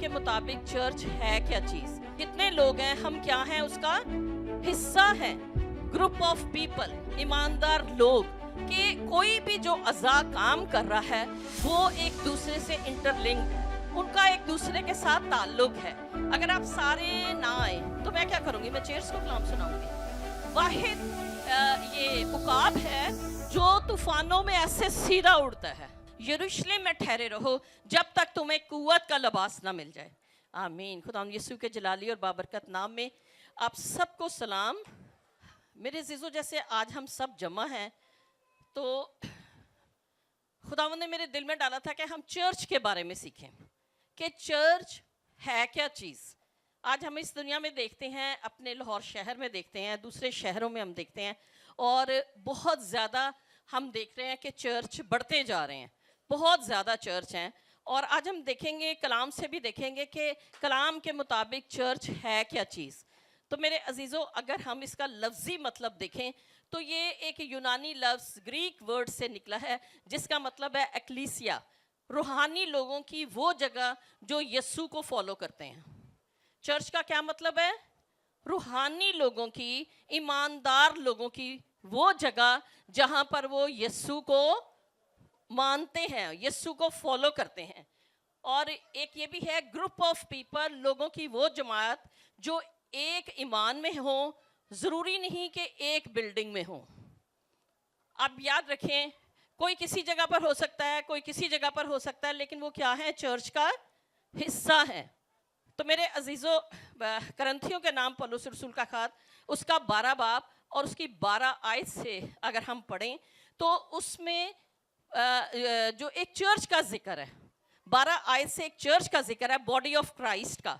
کے مطابق چرچ ہے کیا چیز؟ کتنے لوگ ہیں، ہم کیا ہیں، اس کا حصہ ہیں. گروپ آف پیپل، ایماندار لوگ، کہ کوئی بھی جو اعضاء کام کر رہا ہے وہ ایک دوسرے سے انٹر لنکڈ ہے، ان کا ایک دوسرے کے ساتھ تعلق ہے. اگر آپ سارے نہ آئیں تو میں کیا کروں گی؟ میں چیئرز کو کلام سناؤں گی. واحد یہ عقاب ہے جو طوفانوں میں ایسے سیدھا اڑتا ہے. یروشلم میں ٹھہرے رہو جب تک تمہیں قوت کا لباس نہ مل جائے. آمین. خدا یسوع کے جلالی اور بابرکت نام میں آپ سب کو سلام. میرے عزیزو، جیسے آج ہم سب جمع ہیں تو خداوند نے میرے دل میں ڈالا تھا کہ ہم چرچ کے بارے میں سیکھیں کہ چرچ ہے کیا چیز. آج ہم اس دنیا میں دیکھتے ہیں، اپنے لاہور شہر میں دیکھتے ہیں، دوسرے شہروں میں ہم دیکھتے ہیں، اور بہت زیادہ ہم دیکھ رہے ہیں کہ چرچ بڑھتے جا رہے ہیں. بہت زیادہ چرچ ہیں. اور آج ہم دیکھیں گے، کلام سے بھی دیکھیں گے کہ کلام کے مطابق چرچ ہے کیا چیز. تو میرے عزیزو، اگر ہم اس کا لفظی مطلب دیکھیں تو یہ ایک یونانی لفظ گریک ورڈ سے نکلا ہے جس کا مطلب ہے ایکلیسیا، روحانی لوگوں کی وہ جگہ جو یسوع کو فالو کرتے ہیں. چرچ کا کیا مطلب ہے؟ روحانی لوگوں کی، ایماندار لوگوں کی وہ جگہ جہاں پر وہ یسوع کو مانتے ہیں، یسوع کو فالو کرتے ہیں. اور ایک یہ بھی ہے گروپ آف پیپل، لوگوں کی وہ جماعت جو ایک ایمان میں ہوں، ضروری نہیں کہ ایک بلڈنگ میں ہوں. اب یاد رکھیں، کوئی کسی جگہ پر ہو سکتا ہے، کوئی کسی جگہ پر ہو سکتا ہے، لیکن وہ کیا ہے؟ چرچ کا حصہ ہے. تو میرے عزیزو، کرنتھیوں کے نام پولس رسول کا خط، اس کا 12 باب اور اس کی 12 آیت سے اگر ہم پڑھیں تو اس میں جو ایک چرچ کا ذکر ہے، 12 آیت سے ایک چرچ کا ذکر ہے، باڈی آف کرائسٹ کا،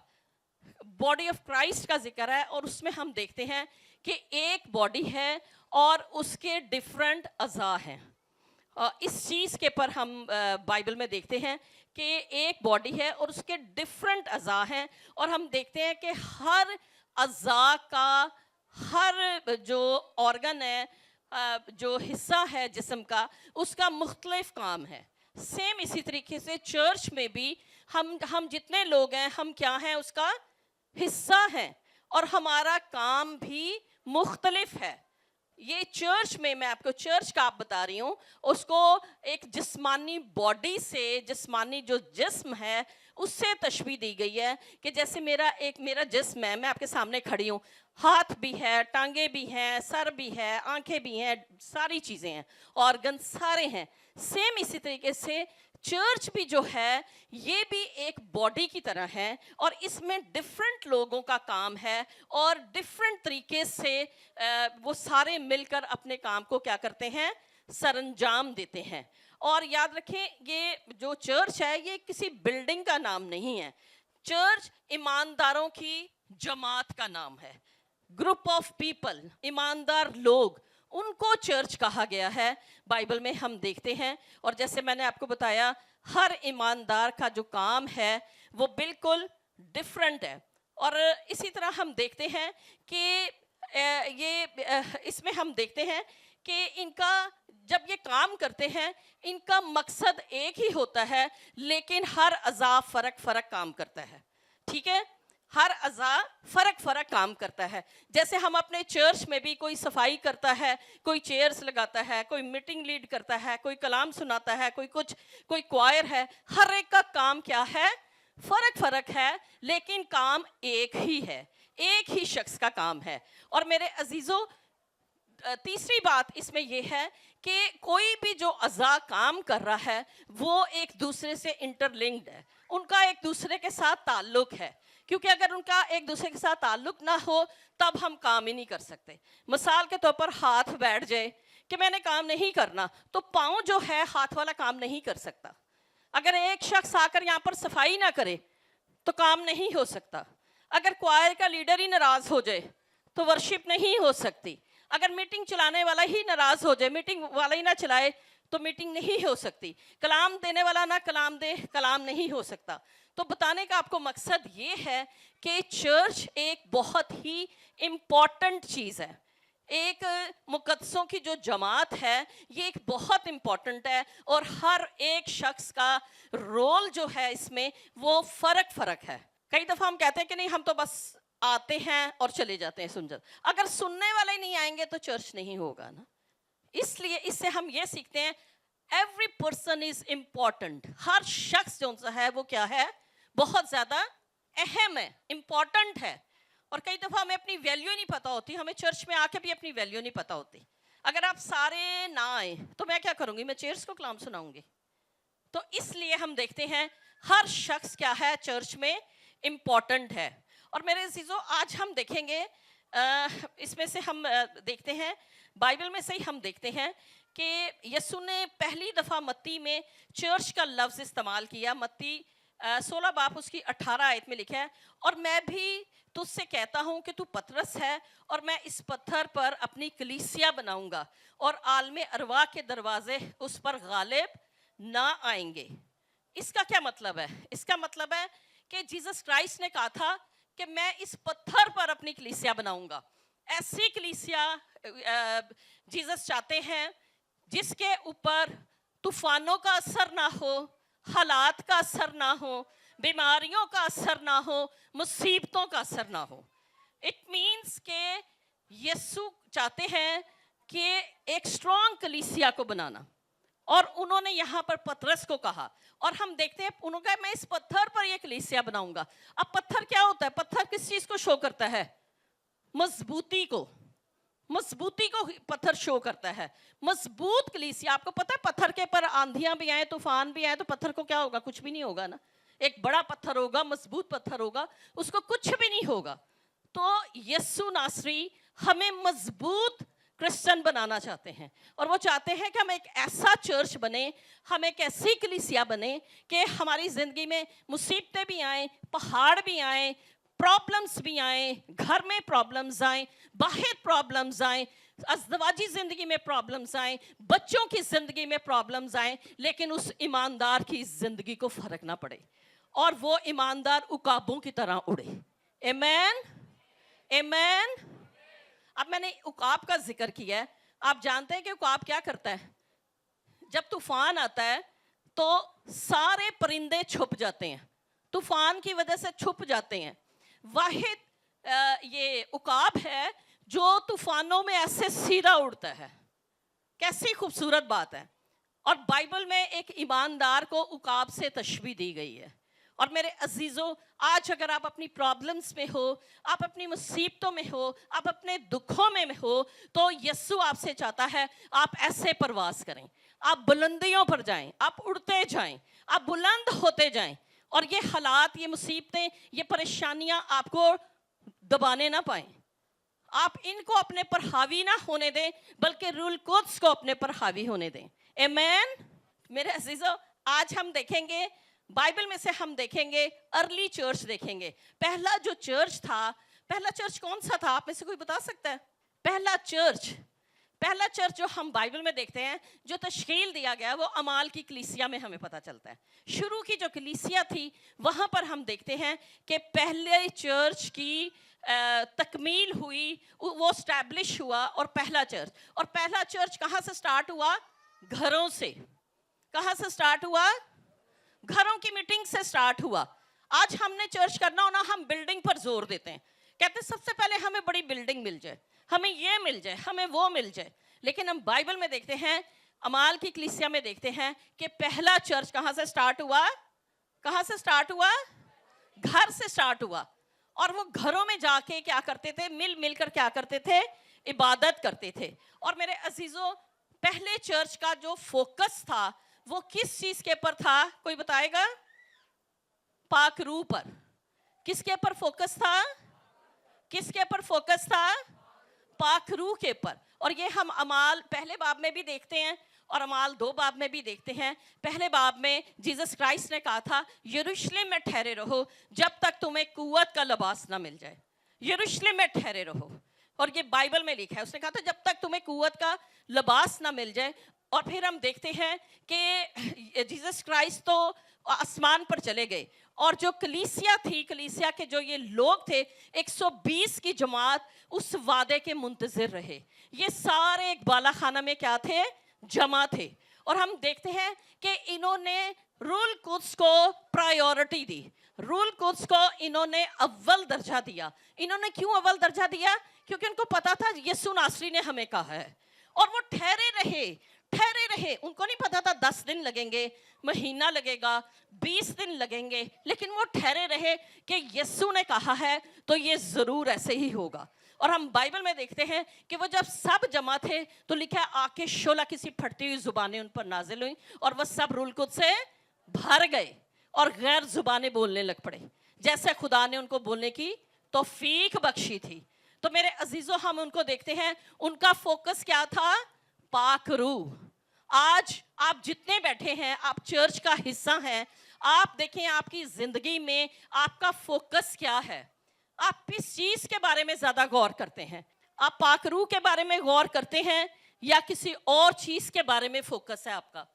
باڈی آف کرائسٹ کا ذکر ہے. اور اس میں ہم دیکھتے ہیں کہ ایک باڈی ہے اور اس کے ڈیفرنٹ اعضاء ہیں. اس چیز کے پر ہم بائبل میں دیکھتے ہیں کہ ایک باڈی ہے اور اس کے ڈیفرنٹ اعضاء ہیں. اور ہم دیکھتے ہیں کہ ہر اعضاء کا، ہر جو آرگن ہے، جو حصہ ہے جسم کا، اس کا مختلف کام ہے. سیم اسی طریقے سے چرچ میں بھی ہم جتنے لوگ ہیں، ہم کیا ہیں؟ اس کا حصہ ہیں، اور ہمارا کام بھی مختلف ہے. یہ چرچ میں آپ کو چرچ کا آپ بتا رہی ہوں، اس کو ایک جسمانی باڈی سے، جسمانی جو جسم ہے اس سے تشبیہ دی گئی ہے کہ جیسے میرا جسم ہے، میں آپ کے سامنے کھڑی ہوں، ہاتھ بھی ہے، ٹانگیں بھی ہیں، سر بھی ہے، آنکھیں بھی ہیں، ساری چیزیں ہیں، آرگن سارے ہیں. سیم اسی طریقے سے چرچ بھی جو ہے یہ بھی ایک باڈی کی طرح ہے، اور اس میں ڈیفرنٹ لوگوں کا کام ہے، اور ڈیفرنٹ طریقے سے وہ سارے مل کر اپنے کام کو کیا کرتے ہیں؟ سر انجام دیتے ہیں. اور یاد رکھیں، یہ جو چرچ ہے یہ کسی بلڈنگ کا نام نہیں ہے. چرچ ایمانداروں کی جماعت کا نام ہے. گروپ آف پیپل، ایماندار لوگ، ان کو چرچ کہا گیا ہے. بائبل میں ہم دیکھتے ہیں، اور جیسے میں نے آپ کو بتایا، ہر ایماندار کا جو کام ہے وہ بالکل ڈیفرنٹ ہے. اور اسی طرح ہم دیکھتے ہیں کہ اس میں ہم دیکھتے ہیں کہ ان کا جب یہ کام کرتے ہیں، ان کا مقصد ایک ہی ہوتا ہے، لیکن ہر اعضاء فرق کام کرتا ہے. ٹھیک ہے؟ ہر اعضاء فرق کام کرتا ہے. جیسے ہم اپنے چرچ میں بھی، کوئی صفائی کرتا ہے، کوئی چیئرز لگاتا ہے، کوئی میٹنگ لیڈ کرتا ہے، کوئی کلام سناتا ہے، کوئی کوائر ہے. ہر ایک کا کام کیا ہے؟ فرق ہے، لیکن کام ایک ہی ہے، ایک ہی شخص کا کام ہے. اور میرے عزیزو، تیسری بات اس میں یہ ہے کہ کوئی بھی جو اعضاء کام کر رہا ہے وہ ایک دوسرے سے انٹر لنکڈ ہے، ان کا ایک دوسرے کے ساتھ تعلق ہے. کیونکہ اگر ان کا ایک دوسرے کے ساتھ تعلق نہ ہو تب ہم کام ہی نہیں کر سکتے. مثال کے طور پر ہاتھ بیٹھ جائے کہ میں نے کام نہیں کرنا، تو پاؤں جو ہے ہاتھ والا کام نہیں کر سکتا. اگر ایک شخص آ کر یہاں پر صفائی نہ کرے تو کام نہیں ہو سکتا. اگر کوائر کا لیڈر ہی ناراض ہو جائے تو ورشپ نہیں ہو سکتی. اگر میٹنگ چلانے والا ہی ناراض ہو جائے، میٹنگ والا ہی نہ چلائے تو میٹنگ نہیں ہو سکتی. کلام دینے والا نہ کلام دے، کلام نہیں ہو سکتا. تو بتانے کا آپ کو مقصد یہ ہے کہ چرچ ایک بہت ہی امپورٹنٹ چیز ہے. ایک मुक़द्दसों की जो जमात है, ये एक बहुत इम्पॉर्टेंट है और हर एक शख्स का रोल जो है इसमें वो फ़र्क है। कई दफ़ा हम कहते हैं कि नहीं, हम तो बस आते हैं और चले जाते हैं सुनकर। अगर सुनने वाले नहीं आएंगे तो चर्च नहीं होगा ना। इसलिए इससे हम ये सीखते हैं, एवरी पर्सन इज इम्पॉर्टेंट। हर शख्स जो सा है वो क्या है, बहुत ज़्यादा अहम है, इम्पॉर्टेंट है। और कई दफ़ा हमें अपनी वैल्यू नहीं पता होती, हमें चर्च में आके भी अपनी वैल्यू नहीं पता होती। अगर आप सारे ना आए तो मैं क्या करूँगी, मैं चेयर्स को कलाम सुनाऊंगी। तो इसलिए हम देखते हैं हर शख्स क्या है चर्च में इम्पॉर्टेंट है। और मेरे अजीजों, आज हम देखेंगे इसमें से हम देखते हैं, बाइबल में से ही हम देखते हैं कि यीशु ने पहली दफ़ा मत्ती में चर्च का लफ्ज़ इस्तेमाल किया। मत्ती 16 बाब उसकी 18 आयत में लिखा है, और मैं भी तुझसे कहता हूँ कि तू पतरस है और मैं इस पत्थर पर अपनी कलीसिया बनाऊंगा और आलम अरवा के दरवाजे उस पर गालिब ना आएंगे। इसका क्या मतलब है? इसका मतलब है कि जीसस क्राइस्ट ने कहा था कि मैं इस पत्थर पर अपनी कलीसिया बनाऊंगा। ऐसी कलीसिया जीसस चाहते हैं जिसके ऊपर तूफानों का असर ना हो, हालात का असर ना हो, बीमारियों का असर ना हो, मुसीबतों का असर ना हो। इट मीन्स के यीशु चाहते हैं कि एक स्ट्रॉन्ग कलीसिया को बनाना, और उन्होंने यहाँ पर पतरस को कहा, और हम देखते हैं उन्होंने कहा मैं इस पत्थर पर यह कलीसिया बनाऊंगा। अब पत्थर क्या होता है? पत्थर किस चीज को शो करता है? मजबूती को। मजबूती को पत्थर शो करता है। मजबूत कलीसिया, आपको पता है पत्थर के पर आंधियां भी आए, तूफान भी आए, तो पत्थर को क्या होगा? कुछ भी नहीं होगा ना। एक बड़ा पत्थर होगा, मजबूत पत्थर होगा, उसको कुछ भी नहीं होगा। तो यीशु नासरी हमें मजबूत क्रिश्चियन बनाना चाहते हैं, और वो चाहते हैं कि हम एक ऐसा चर्च बने, हम एक ऐसी कलीसिया बने कि हमारी ज़िंदगी में मुसीबतें भी आए, पहाड़ भी आए, प्रॉब्लम्स भी आए, घर में प्रॉब्लम्स आए, बाहर प्रॉब्लम्स आए, अज़दवाजी ज़िंदगी में प्रॉब्लम्स आए, बच्चों की ज़िंदगी में प्रॉब्लम्स आए, लेकिन उस ईमानदार की ज़िंदगी को फ़र्क ना पड़े और वो ईमानदार उकाबों की तरह उड़े। आमीन, आमीन। अब मैंने उकाब का जिक्र किया है। आप जानते हैं कि उकाब क्या करता है? जब तूफान आता है तो सारे परिंदे छुप जाते हैं, तूफान की वजह से छुप जाते हैं। वाहिद ये उकाब है जो तूफानों में ऐसे सीधा उड़ता है। कैसी खूबसूरत बात है। और बाइबल में एक ईमानदार को उकाब से तशबीह दी गई है। और मेरे अजीज़ों, आज अगर आप अपनी प्रॉब्लम्स में हो, आप अपनी मुसीबतों में हो, आप अपने दुखों में हो, तो यीशु आपसे चाहता है आप ऐसे परवास करें, आप बुलंदियों पर जाएं, आप उड़ते जाएं, आप बुलंद होते जाएं, और ये हालात, ये मुसीबतें, ये परेशानियां आपको दबाने ना पाएं। आप इनको अपने पर हावी ना होने दें, बल्कि रूल कुद्स को अपने पर हावी होने दें। आमीन। मेरे अजीजों, आज हम देखेंगे बाइबल में से, हम देखेंगे अर्ली चर्च देखेंगे। पहला जो चर्च था, पहला चर्च कौन सा था? आप में से कोई बता सकता है? पहला चर्च जो हम बाइबल में देखते हैं, जो तशकील दिया गया, वो अमाल की कलीसिया में हमें पता चलता है। शुरू की जो कलीसिया थी वहाँ पर हम देखते हैं कि पहले चर्च की तकमील हुई, वो स्टैब्लिश हुआ, और पहला चर्च कहाँ से स्टार्ट हुआ? घरों से। कहाँ से स्टार्ट हुआ? घरों की मीटिंग से स्टार्ट हुआ। आज हमने चर्च करना हो ना, हम बिल्डिंग पर जोर देते हैं, कहते हैं सबसे पहले हमें बड़ी बिल्डिंग मिल जाए, हमें ये मिल जाए, हमें वो मिल जाए। लेकिन हम बाइबल में देखते हैं, अमाल की कलीसिया में देखते हैं कि पहला चर्च कहाँ से स्टार्ट हुआ? कहाँ से स्टार्ट हुआ? घर से स्टार्ट हुआ। और वो घरों में जाके क्या करते थे? मिलकर क्या करते थे? इबादत करते थे। और मेरे अजीजों, पहले चर्च का जो फोकस था वो किस चीज के ऊपर था? कोई बताएगा? पाक रूह पर। किसके ऊपर फोकस था? किसके ऊपर फोकस था? पाक रूह के ऊपर। और ये हम अमाल पहले बाब में भी देखते हैं और अमाल 2 बाब में भी देखते हैं। पहले बाब में जीसस क्राइस्ट ने कहा था, यरूशलेम में ठहरे रहो जब तक तुम्हें कुव्वत का लिबास ना मिल जाए। यरूशलेम में ठहरे रहो, और ये बाइबल में लिखा है। उसने कहा था जब तक तुम्हें कुव्वत का लिबास ना मिल जाए। और फिर हम देखते हैं कि जीसस क्राइस्ट तो आसमान पर चले गए, और जो कलीसिया थी, कलीसिया के जो ये लोग थे, 120 की जमात उस वादे के मुंतजिर रहे। ये सारे एक बाला खाना में क्या थे? जमा थे। और हम देखते हैं कि इन्होंने रूल कुद्स को प्रायोरिटी दी, रूल कुद्स को इन्होंने अव्वल दर्जा दिया। इन्होंने क्यों अव्वल दर्जा दिया? क्योंकि उनको पता था यीशु नासरी ने हमें कहा है। और वो ठहरे रहे। उनको नहीं पता था 10 दिन लगेंगे, महीना लगेगा, 20 दिन लगेंगे, लेकिन वो ठहरे रहे कि यीशु ने कहा है तो ये जरूर ऐसे ही होगा। और हम बाइबल में देखते हैं कि वो जब सब जमा थे तो लिखा है आके शोला किसी फटती हुई जुबानें उन पर नाजिल हुई और वह सब रूल कुद्स से भर गए और गैर जुबानें बोलने लग पड़े, जैसे खुदा ने उनको बोलने की तौफीक बख्शी थी। तो मेरे अजीजों, हम उनको देखते हैं, उनका फोकस क्या था? पाक रूह। आज आप जितने बैठे हैं, आप चर्च का हिस्सा हैं, आप देखें आपकी जिंदगी में आपका फोकस क्या है? आप किस चीज के बारे में ज्यादा गौर करते हैं? आप पाक रूह के बारे में गौर करते हैं या किसी और चीज के बारे में फोकस है आपका?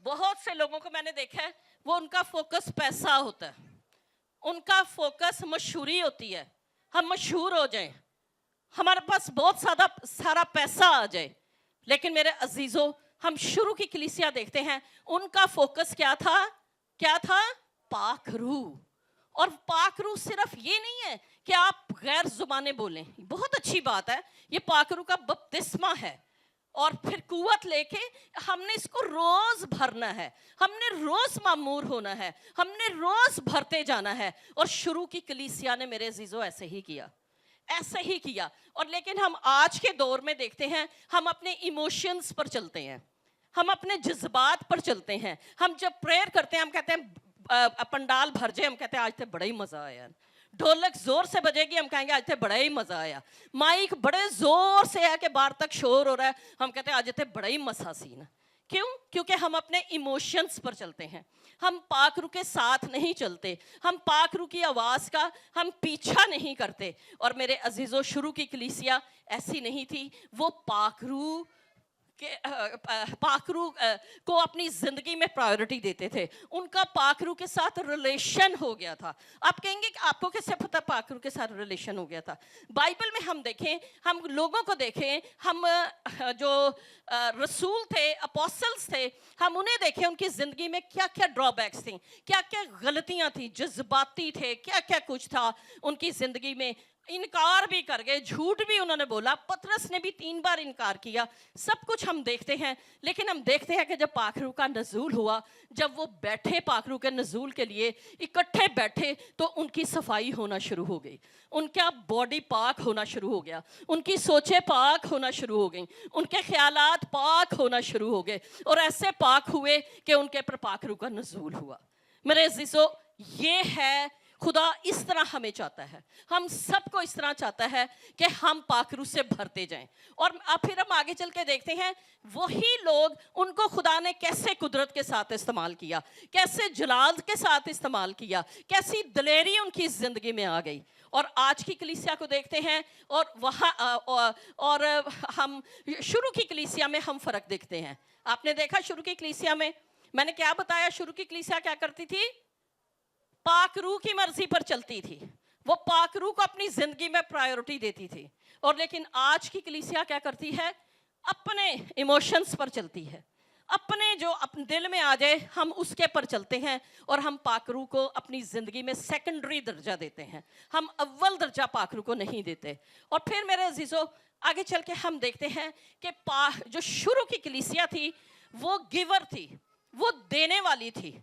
बहुत से लोगों को मैंने देखा है, वो उनका फोकस पैसा होता है, उनका फोकस मशहूरी होती है, हम मशहूर हो जाएं, हमारे पास बहुत सारा पैसा आ जाए। लेकिन मेरे अजीजों, हम शुरू की कलीसिया देखते हैं, उनका फोकस क्या था? पाक रूह। और पाक रूह सिर्फ ये नहीं है कि आप गैर जुबानें बोलें, बहुत अच्छी बात है, ये पाक रूह का बपतिस्मा है। और फिर कुव्वत लेके हमने इसको रोज भरना है, हमने रोज मामूर होना है, हमने रोज भरते जाना है। और शुरू की कलीसिया ने मेरे अजीजों ऐसे ही किया। और लेकिन हम आज के दौर में देखते हैं, हम अपने इमोशंस पर चलते हैं, हम अपने जज्बात पर चलते हैं। हम जब प्रेयर करते हैं, हम कहते हैं पंडाल भर जाए, हम कहते हैं आज तो बड़ा ही मजा आया। ढोलक जोर से बजेगी, हम कहेंगे आज तो बड़ा ही मजा आया। माइक बड़े जोर से है कि बाहर तक शोर हो रहा है, हम कहते हैं आज तो बड़ा ही मसा सीन। क्यों? क्योंकि हम अपने इमोशंस पर चलते हैं, हम पाक रूह के साथ नहीं चलते, हम पाक रूह की आवाज़ का हम पीछा नहीं करते। और मेरे अजीज़ों, शुरू की कलीसिया ऐसी नहीं थी, वो पाक रूह को अपनी जिंदगी में प्रायोरिटी देते थे। उनका पाक रूह के साथ रिलेशन हो गया था। आप कहेंगे कि आपको कैसे पता पाक रूह के साथ रिलेशन हो गया था? बाइबल में हम देखें, हम लोगों को देखें, हम जो रसूल थे, अपोस्टल्स थे, हम उन्हें देखें, उनकी जिंदगी में क्या क्या ड्रॉबैक्स थी, क्या क्या गलतियां थी, जज्बाती थे, क्या क्या कुछ था उनकी जिंदगी में। इनकार भी कर गए, झूठ भी उन्होंने बोला, पतरस ने भी 3 बार इनकार किया, सब कुछ हम देखते हैं। लेकिन हम देखते हैं कि जब पाक रूह का नज़ूल हुआ, जब वो बैठे पाक रूह के नज़ूल के लिए इकट्ठे बैठे, तो उनकी सफाई होना शुरू हो गई, उनका बॉडी पाक होना शुरू हो गया, उनकी सोचें पाक होना शुरू हो गई, उनके ख्यालात पाक होना शुरू हो गए, और ऐसे पाक हुए कि उनके पर पाक रूह का नज़ूल हुआ। मेरे अज़ीज़ों, ये है खुदा इस तरह हमें चाहता है, हम सबको इस तरह चाहता है कि हम पाक रूह से भरते जाएं। और अब फिर हम आगे चल के देखते हैं, वही लोग, उनको खुदा ने कैसे कुदरत के साथ इस्तेमाल किया, कैसे जलाल के साथ इस्तेमाल किया, कैसी दलेरी उनकी ज़िंदगी में आ गई। और आज की कलीसिया को देखते हैं, और वहाँ और हम शुरू की कलीसिया में हम फ़र्क देखते हैं। आपने देखा शुरू की कलीसिया में, मैंने क्या बताया, शुरू की कलीसिया क्या करती थी? पाक रूह की मर्जी पर चलती थी, वो पाक रूह को अपनी जिंदगी में प्रायोरिटी देती थी। और लेकिन आज की कलीसिया क्या करती है? अपने इमोशंस पर चलती है, अपने जो अपने दिल में आ जाए हम उसके पर चलते हैं, और हम पाक रूह को अपनी ज़िंदगी में सेकेंडरी दर्जा देते हैं, हम अव्वल दर्जा पाक रूह को नहीं देते। और फिर मेरे अजीज़ों, आगे चल के हम देखते हैं कि जो शुरू की कलीसिया थी वो गिवर थी, वो देने वाली थी।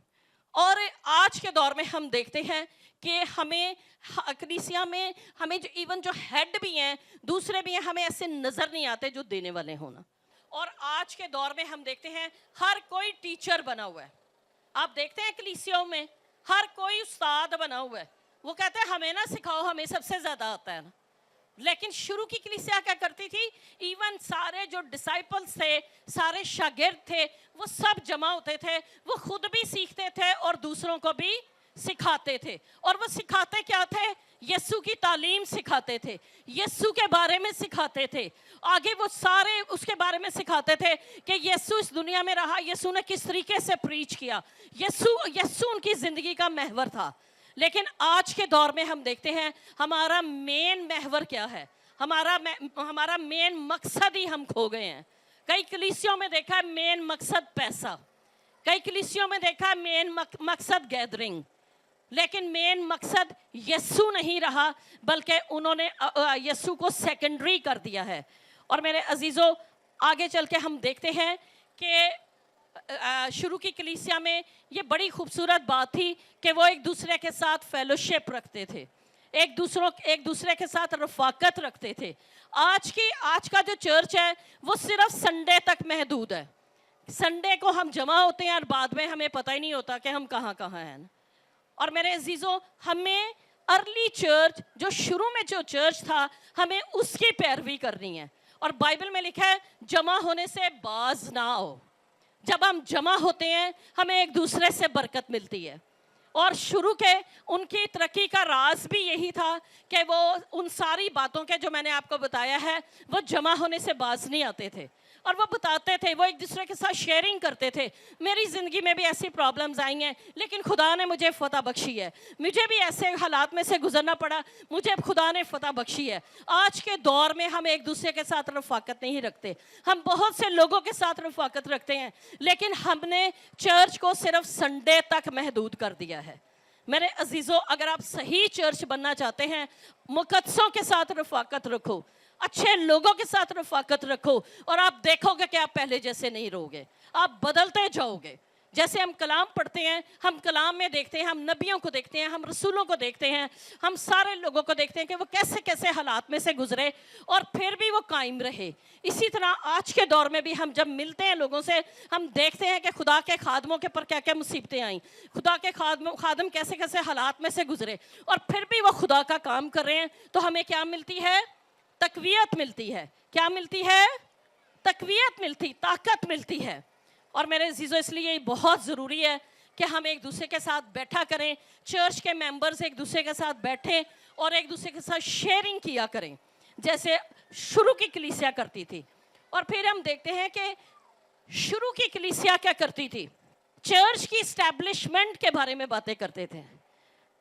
और आज के दौर में हम देखते हैं कि हमें कलीसिया में हमें जो इवन जो हेड भी हैं, दूसरे भी हैं, हमें ऐसे नज़र नहीं आते जो देने वाले होना। और आज के दौर में हम देखते हैं हर कोई टीचर बना हुआ है। आप देखते हैं कलीसियाओं में हर कोई उस्ताद बना हुआ है, वो कहते हैं हमें ना सिखाओ, हमें सबसे ज़्यादा आता है ना। लेकिन शुरू की कलीसिया क्या करती थी? इवन सारे जो डिसाइपल्स थे, सारे शागिर्द थे, वो सब जमा होते थे, वो खुद भी सीखते थे और दूसरों को भी सिखाते थे। और वो सिखाते क्या थे? यीशु की तालीम सिखाते थे, यीशु के बारे में सिखाते थे, आगे वो सारे उसके बारे में सिखाते थे कि यीशु इस दुनिया में रहा, यीशु ने किस तरीके से प्रीच किया, यीशु उनकी ज़िंदगी का महवर था। लेकिन आज के दौर में हम देखते हैं हमारा मेन महवर क्या है, हमारा मेन मकसद ही हम खो गए हैं। कई कलीसियों में देखा है मेन मकसद पैसा, कई कलीसियों में देखा है मेन मकसद गैदरिंग, लेकिन मेन मकसद यीशु नहीं रहा, बल्कि उन्होंने यीशु को सेकेंडरी कर दिया है। और मेरे अजीज़ों, आगे चल के हम देखते हैं कि शुरू की कलीसिया में ये बड़ी खूबसूरत बात थी कि वो एक दूसरे के साथ फेलोशिप रखते थे, एक दूसरे के साथ रफाकत रखते थे। आज का जो चर्च है वो सिर्फ संडे तक महदूद है। संडे को हम जमा होते हैं और बाद में हमें पता ही नहीं होता कि हम कहाँ हैं। और मेरे अजीज़ों, हमें अर्ली चर्च, जो शुरू में जो चर्च था, हमें उसकी पैरवी करनी है। और बाइबल में लिखा है जमा होने से बाज ना आओ। जब हम जमा होते हैं हमें एक दूसरे से बरकत मिलती है। और शुरू के उनकी तरक्की का राज भी यही था कि वो उन सारी बातों के जो मैंने आपको बताया है, वो जमा होने से बाज नहीं आते थे और वो बताते थे, वो एक दूसरे के साथ शेयरिंग करते थे। मेरी ज़िंदगी में भी ऐसी प्रॉब्लम्स आई हैं, लेकिन खुदा ने मुझे फ़तह बख्शी है, मुझे भी ऐसे हालात में से गुजरना पड़ा, मुझे खुदा ने फ़तह बख्शी है। आज के दौर में हम एक दूसरे के साथ रफ़ाकत नहीं रखते, हम बहुत से लोगों के साथ रफ़ाकत रखते हैं, लेकिन हमने चर्च को सिर्फ संडे तक महदूद कर दिया है। मेरे अजीज़ों, अगर आप सही चर्च बनना चाहते हैं, मुकद्दसों के साथ रफ़ाकत रखो, अच्छे लोगों के साथ रफ़ाकत रखो, और आप देखोगे कि आप पहले जैसे नहीं रहोगे, आप बदलते जाओगे। जैसे हम कलाम पढ़ते हैं, हम कलाम में देखते हैं, हम नबियों को देखते हैं, हम रसूलों को देखते हैं, हम सारे लोगों को देखते हैं कि वो कैसे कैसे हालात में से गुजरे और फिर भी वो कायम रहे। इसी तरह आज के दौर में भी हम जब मिलते हैं लोगों से, हम देखते हैं कि खुदा के खादमों के पर क्या क्या मुसीबतें आई, खुदा के खादम कैसे कैसे हालात में से गुजरे, और फिर भी वो खुदा का काम कर रहे हैं। तो हमें क्या मिलती है? तकवीयत मिलती है। क्या मिलती है? तकवीयत मिलती, ताकत मिलती है। और मेरे अजीज़ों, इसलिए बहुत ज़रूरी है कि हम एक दूसरे के साथ बैठा करें, चर्च के मेंबर्स एक दूसरे के साथ बैठें और एक दूसरे के साथ शेयरिंग किया करें, जैसे शुरू की कलीसिया करती थी। और फिर हम देखते हैं कि शुरू की कलीसिया क्या करती थी, चर्च की इस्टेब्लिशमेंट के बारे में बातें करते थे।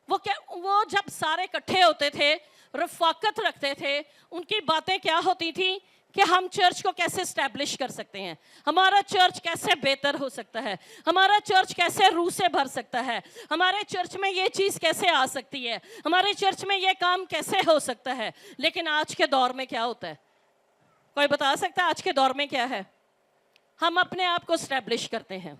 वो जब सारे इकट्ठे होते थे, रफ़ाकत रखते थे, उनकी बातें क्या होती थी कि हम चर्च को कैसे स्टैब्लिश कर सकते हैं, हमारा चर्च कैसे बेहतर हो सकता है, हमारा चर्च कैसे रूह से भर सकता है, हमारे चर्च में ये चीज़ कैसे आ सकती है, हमारे चर्च में ये काम कैसे हो सकता है। लेकिन आज के दौर में क्या होता है? कोई बता सकता है आज के दौर में क्या है? हम अपने आप को स्टैब्लिश करते हैं,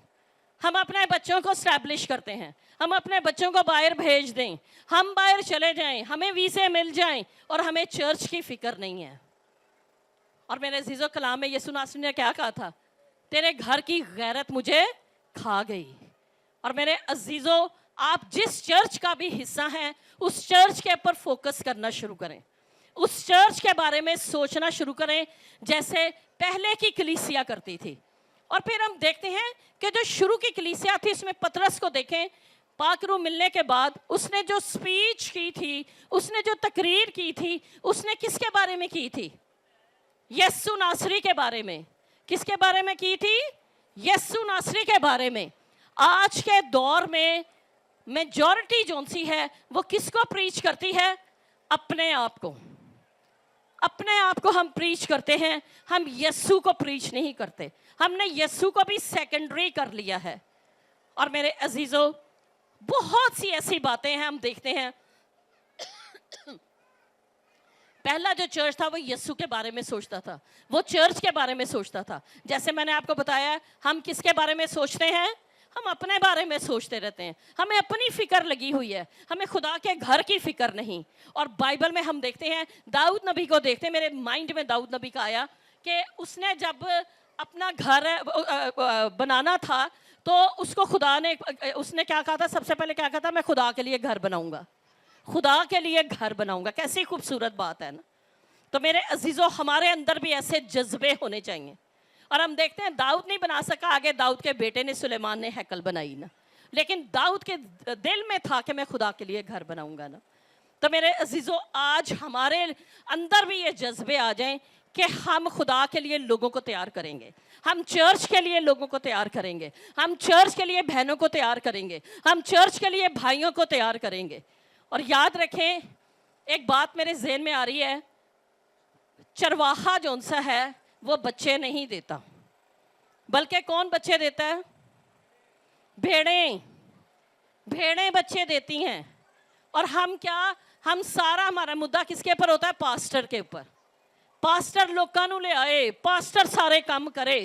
हम अपने बच्चों को स्टैब्लिश करते हैं, हम अपने बच्चों को बाहर भेज दें, हम बाहर चले जाएं, हमें वीज़े मिल जाएं, और हमें चर्च की फ़िक्र नहीं है। और मेरे अजीज़ों, कलाम में यीशु नासरी ने क्या कहा था? तेरे घर की गैरत मुझे खा गई। और मेरे अजीज़ों, आप जिस चर्च का भी हिस्सा हैं, उस चर्च के ऊपर फोकस करना शुरू करें, उस चर्च के बारे में सोचना शुरू करें जैसे पहले की कलीसिया करती थी। और फिर हम देखते हैं कि जो शुरू की कलीसिया थी, इसमें पतरस को देखें, पाक रूह मिलने के बाद उसने जो स्पीच की थी, उसने जो तकरीर की थी, उसने किसके बारे में की थी? यीशु नासरी के बारे में। किसके बारे में की थी? यीशु नासरी के बारे में। आज के दौर में मेजॉरिटी जो सी है वो किसको प्रीच करती है? अपने आप को। अपने आप को हम प्रीच करते हैं, हम यीशु को प्रीच नहीं करते। हमने यीशु को भी सेकेंडरी कर लिया है। और मेरे अजीज़ों, बहुत सी ऐसी बातें हैं, हम देखते हैं पहला जो चर्च था वो यीशु के बारे में सोचता था, वो चर्च के बारे में सोचता था। जैसे मैंने आपको बताया, हम किसके बारे में सोचते हैं? हम अपने बारे में सोचते रहते हैं, हमें अपनी फ़िक्र लगी हुई है, हमें खुदा के घर की फ़िक्र नहीं। और बाइबल में हम देखते हैं, दाऊद नबी को देखते हैं, मेरे माइंड में दाऊद नबी का आया कि उसने जब अपना घर बनाना था तो उसको खुदा ने, उसने क्या कहा था? सबसे पहले क्या कहा था? मैं खुदा के लिए घर बनाऊंगा, खुदा के लिए घर बनाऊंगा। कैसी खूबसूरत बात है ना। तो मेरे अजीज़ों, हमारे अंदर भी ऐसे जज्बे होने चाहिए। और हम देखते हैं दाऊद नहीं बना सका, आगे दाऊद के बेटे ने, सुलेमान ने हैकल बनाई ना, लेकिन दाऊद के दिल में था कि मैं खुदा के लिए घर बनाऊंगा ना। تو میرے عزیزوں آج ہمارے اندر بھی یہ جذبے آ جائیں کہ ہم خدا کے لیے لوگوں کو تیار کریں گے, ہم چرچ کے لیے لوگوں کو تیار کریں گے, ہم چرچ کے لیے بہنوں کو تیار کریں گے, ہم چرچ کے لیے بھائیوں کو تیار کریں گے. اور یاد رکھیں ایک بات میرے ذہن میں آ رہی ہے, چرواہا جو سا ہے وہ بچے نہیں دیتا, بلکہ کون بچے دیتا ہے؟ بھیڑیں بچے دیتی ہیں. اور ہم سارا ہمارا مدعا کس کے اوپر ہوتا ہے؟ پاسٹر کے اوپر. پاسٹر لوکاں نوں لے آئے, پاسٹر سارے کام کرے.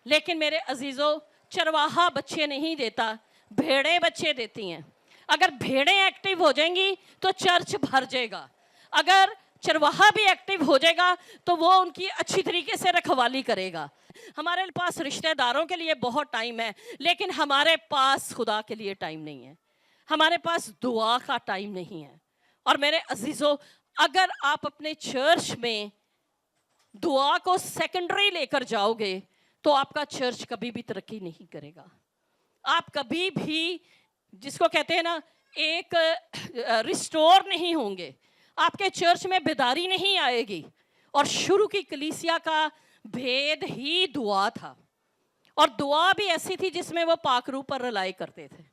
لیکن میرے عزیزوں چرواہا بچے نہیں دیتا, بھیڑیں بچے دیتی ہیں. اگر بھیڑیں ایکٹیو ہو جائیں گی تو چرچ بھر جائے گا. اگر چرواہا بھی ایکٹیو ہو جائے گا تو وہ ان کی اچھی طریقے سے رکھوالی کرے گا. ہمارے پاس رشتہ داروں کے لیے بہت ٹائم ہے, لیکن ہمارے پاس خدا کے لیے ٹائم نہیں ہے, ہمارے پاس دعا کا ٹائم نہیں ہے. اور میرے عزیزوں اگر آپ اپنے چرچ میں دعا کو سیکنڈری لے کر جاؤ گے تو آپ کا چرچ کبھی بھی ترقی نہیں کرے گا. آپ کبھی بھی جس کو کہتے ہیں نا ایک ریسٹور نہیں ہوں گے. آپ کے چرچ میں بیداری نہیں آئے گی. اور شروع کی کلیسیا کا بھید ہی دعا تھا, اور دعا بھی ایسی تھی جس میں وہ پاک روح پر رلائی کرتے تھے.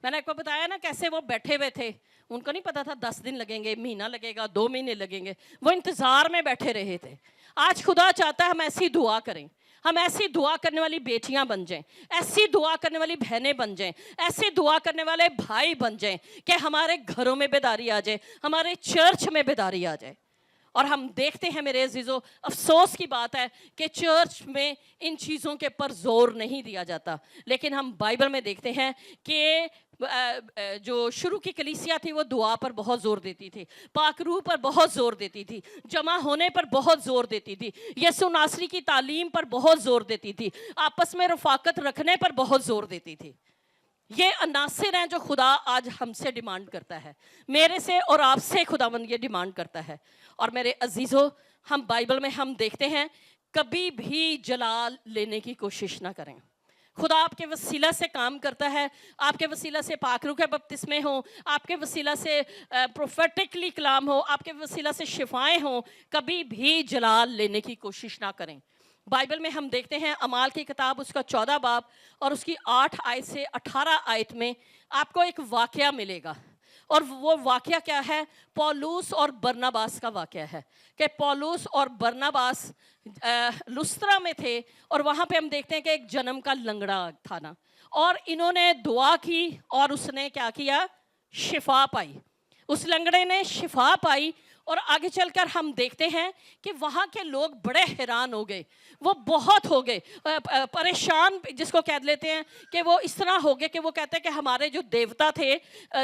میں نے آپ کو بتایا نا کیسے وہ بیٹھے ہوئے تھے, ان کو نہیں پتا تھا 10 دن لگیں گے, مہینہ لگے گا, 2 مہینے لگیں گے, وہ انتظار میں بیٹھے رہے تھے. آج خدا چاہتا ہے ہم ایسی دعا کریں, ہم ایسی دعا کرنے والی بیٹیاں بن جائیں, ایسی دعا کرنے والی بہنیں بن جائیں, ایسی دعا کرنے والے بھائی بن جائیں کہ ہمارے گھروں میں بیداری آ جائے, ہمارے چرچ میں بیداری آ جائے. اور ہم دیکھتے ہیں میرے عزیزوں افسوس کی بات ہے کہ چرچ میں ان چیزوں کے پر زور نہیں دیا جاتا. لیکن ہم بائبل میں دیکھتے ہیں کہ جو شروع کی کلیسیا تھی وہ دعا پر بہت زور دیتی تھی, پاک روح پر بہت زور دیتی تھی, جمع ہونے پر بہت زور دیتی تھی, یسوع ناصری کی تعلیم پر بہت زور دیتی تھی, آپس میں رفاقت رکھنے پر بہت زور دیتی تھی. یہ عناصر ہیں جو خدا آج ہم سے ڈیمانڈ کرتا ہے, میرے سے اور آپ سے خداوند یہ ڈیمانڈ کرتا ہے. اور میرے عزیزوں ہم بائبل میں ہم دیکھتے ہیں کبھی بھی جلال لینے کی کوشش نہ کریں. خدا آپ کے وسیلہ سے کام کرتا ہے, آپ کے وسیلہ سے پاک روح کے بپتسمے ہوں, آپ کے وسیلہ سے پروفیٹکلی کلام ہو, آپ کے وسیلہ سے شفائیں ہوں. کبھی بھی جلال لینے کی کوشش نہ کریں. بائبل میں ہم دیکھتے ہیں اعمال کی کتاب اس کا 14 باب اور اس کی 8 آیت سے 18 آیت میں آپ کو ایک واقعہ ملے گا. اور وہ واقعہ کیا ہے؟ پولوس اور برناباس کا واقعہ ہے کہ پولوس اور برناباس لسترا میں تھے, اور وہاں پہ ہم دیکھتے ہیں کہ ایک جنم کا لنگڑا تھا نا, اور انہوں نے دعا کی اور اس نے کیا کیا؟ شفا پائی. اس لنگڑے نے شفا پائی. اور آگے چل کر ہم دیکھتے ہیں کہ وہاں کے لوگ بڑے حیران ہو گئے, وہ بہت ہو گئے پریشان, جس کو کہہ لیتے ہیں کہ وہ اس طرح ہو گئے کہ وہ کہتے ہیں کہ ہمارے جو دیوتا تھے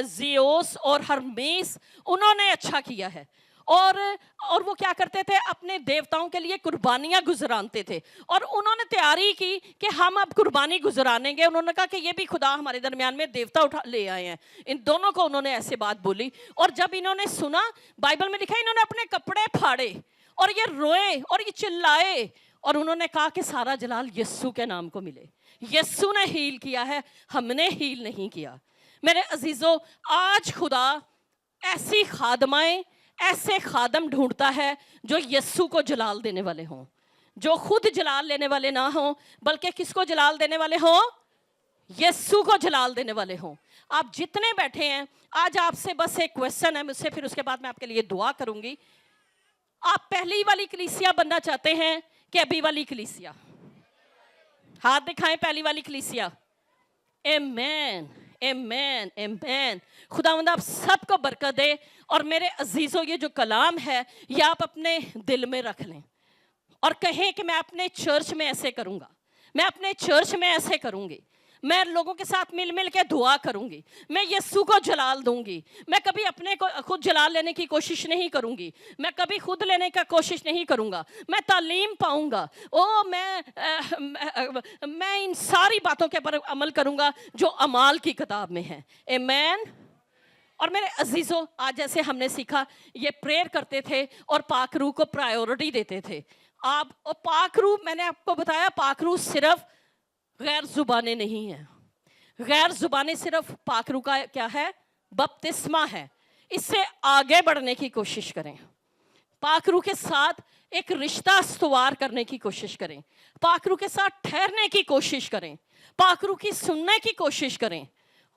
زیوس اور ہرمیس انہوں نے اچھا کیا ہے. اور وہ کیا کرتے تھے؟ اپنے دیوتاؤں کے لیے قربانیاں گزرانتے تھے, اور انہوں نے تیاری کی کہ ہم اب قربانی گزرانیں گے. انہوں نے کہا کہ یہ بھی خدا ہمارے درمیان میں دیوتا اٹھا لے آئے ہیں. ان دونوں کو انہوں نے ایسے بات بولی, اور جب انہوں نے سنا, بائبل میں لکھا انہوں نے اپنے کپڑے پھاڑے اور یہ روئے اور یہ چلائے, اور انہوں نے کہا کہ سارا جلال یسوع کے نام کو ملے. یسوع نے ہیل کیا ہے, ہم نے ہیل نہیں کیا. میرے عزیزوں آج خدا ایسی خادمائیں, ایسے خادم ڈھونڈتا ہے جو یسوع کو جلال دینے والے ہوں, جو خود جلال لینے والے نہ ہوں بلکہ کس کو جلال دینے والے ہوں؟ یسوع کو جلال دینے والے ہوں. آپ جتنے بیٹھے ہیں آج آپ سے بس ایک کویسچن ہے مجھ سے, پھر اس کے بعد میں آپ کے لیے دعا کروں گی. آپ پہلی والی کلیسیا بننا چاہتے ہیں کہ ابھی والی کلیسیا؟ ہاتھ دکھائیں. پہلی والی کلیسیا. آمین آمین آمین. خداوند آپ سب کو برکت دے. اور میرے عزیزوں یہ جو کلام ہے یہ آپ اپنے دل میں رکھ لیں اور کہیں کہ میں اپنے چرچ میں ایسے کروں گا, میں اپنے چرچ میں ایسے کروں گی, میں لوگوں کے ساتھ مل مل کے دعا کروں گی, میں یسوع کو جلال دوں گی, میں کبھی اپنے کو خود جلال لینے کی کوشش نہیں کروں گی, میں کبھی خود لینے کا کوشش نہیں کروں گا, میں تعلیم پاؤں گا, میں ان ساری باتوں کے پر عمل کروں گا جو اعمال کی کتاب میں ہیں. آمین. اور میرے عزیزوں آج جیسے ہم نے سیکھا یہ پریئر کرتے تھے اور پاک روح کو پرائیورٹی دیتے تھے. آپ اور پاک روح, میں نے آپ کو بتایا پاک روح صرف غیر زبانیں نہیں ہیں. غیر زبانیں صرف پاک روح کا کیا ہے؟ بپتسمہ ہے. इससे आगे बढ़ने की कोशिश करें, पाक रूह के साथ एक रिश्ता इस्तवार करने की कोशिश करें, पाक रूह के साथ ठहरने की कोशिश करें, पाक रूह की सुनने की कोशिश करें।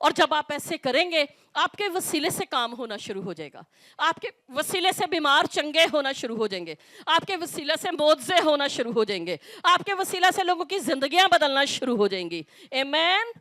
और जब आप ऐसे करेंगे, आपके वसीले से काम होना शुरू हो जाएगा, आपके वसीले से बीमार चंगे होना शुरू हो जाएंगे, आपके वसीले से मोज़े होना शुरू हो जाएंगे, आपके वसीले से लोगों की जिंदगियां बदलना शुरू हो जाएंगी। आमीन।